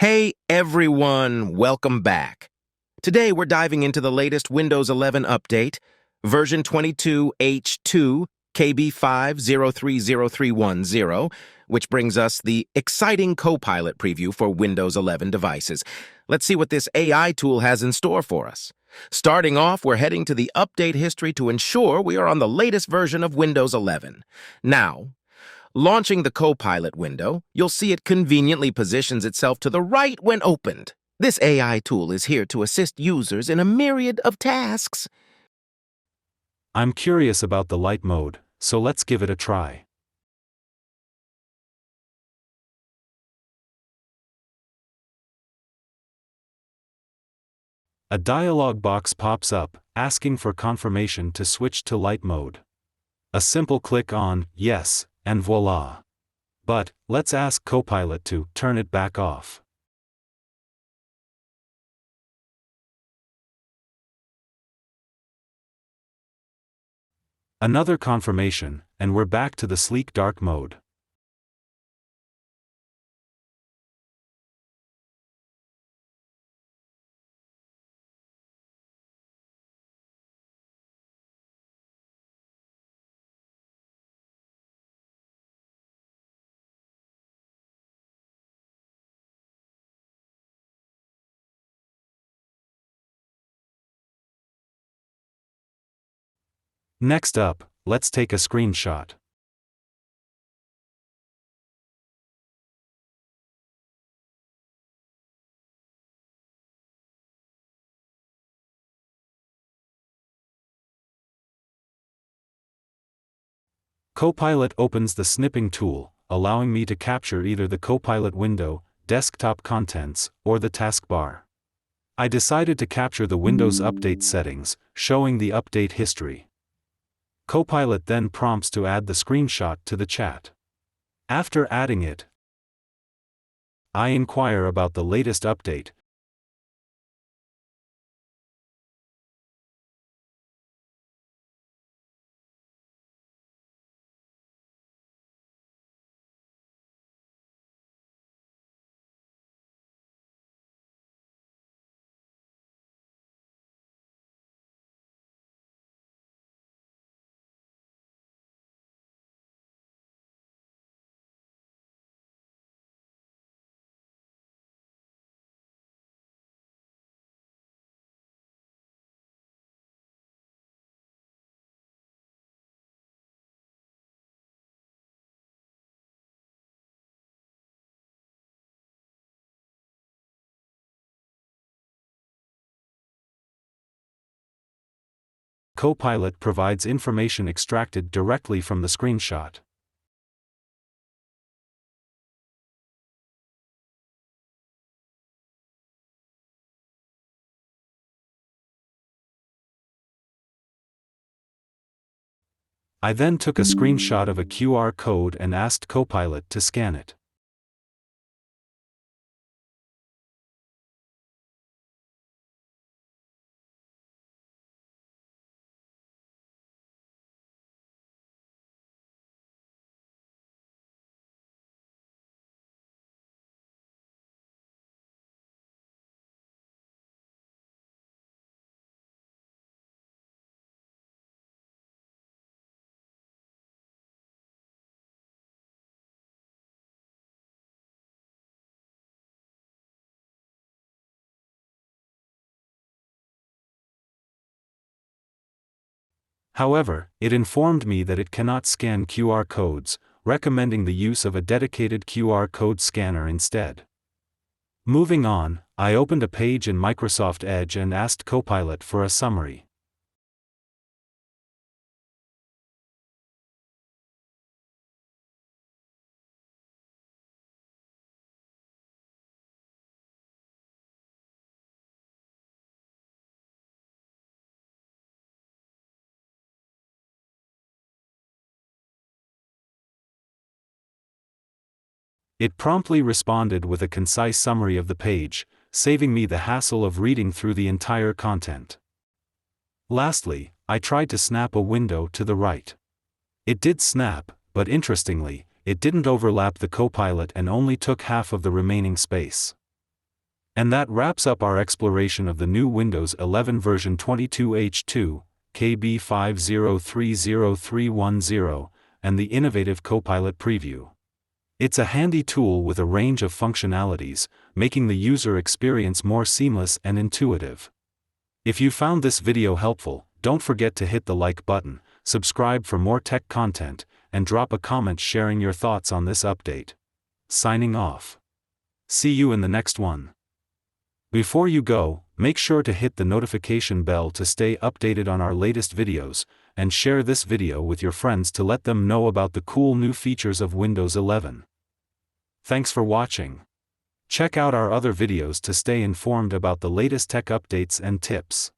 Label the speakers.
Speaker 1: Hey everyone, welcome back. Today we're diving into the latest Windows 11 update, version 22H2 KB50303110, which brings us the exciting Copilot preview for Windows 11 devices. Let's see what this AI tool has in store for us. Starting off, we're heading to the update history to ensure we are on the latest version of Windows 11. Now, launching the Copilot window, you'll see it conveniently positions itself to the right when opened. This AI tool is here to assist users in a myriad of tasks.
Speaker 2: I'm curious about the light mode, so let's give it a try. A dialog box pops up, asking for confirmation to switch to light mode. A simple click on Yes, and voila. But, let's ask Copilot to turn it back off. Another confirmation, and we're back to the sleek dark mode. Next up, let's take a screenshot. Copilot opens the snipping tool, allowing me to capture either the Copilot window, desktop contents, or the taskbar. I decided to capture the Windows Update settings, showing the update history. Copilot then prompts to add the screenshot to the chat. After adding it, I inquire about the latest update. Copilot provides information extracted directly from the screenshot. I then took a screenshot of a QR code and asked Copilot to scan it. However, it informed me that it cannot scan QR codes, recommending the use of a dedicated QR code scanner instead. Moving on, I opened a page in Microsoft Edge and asked Copilot for a summary. It promptly responded with a concise summary of the page, saving me the hassle of reading through the entire content. Lastly, I tried to snap a window to the right. It did snap, but interestingly, it didn't overlap the Copilot and only took half of the remaining space. And that wraps up our exploration of the new Windows 11 version 22H2, KB5030310, and the innovative Copilot Preview. It's a handy tool with a range of functionalities, making the user experience more seamless and intuitive. If you found this video helpful, don't forget to hit the like button, subscribe for more tech content, and drop a comment sharing your thoughts on this update. Signing off. See you in the next one. Before you go, make sure to hit the notification bell to stay updated on our latest videos, and share this video with your friends to let them know about the cool new features of Windows 11. Thanks for watching. Check out our other videos to stay informed about the latest tech updates and tips.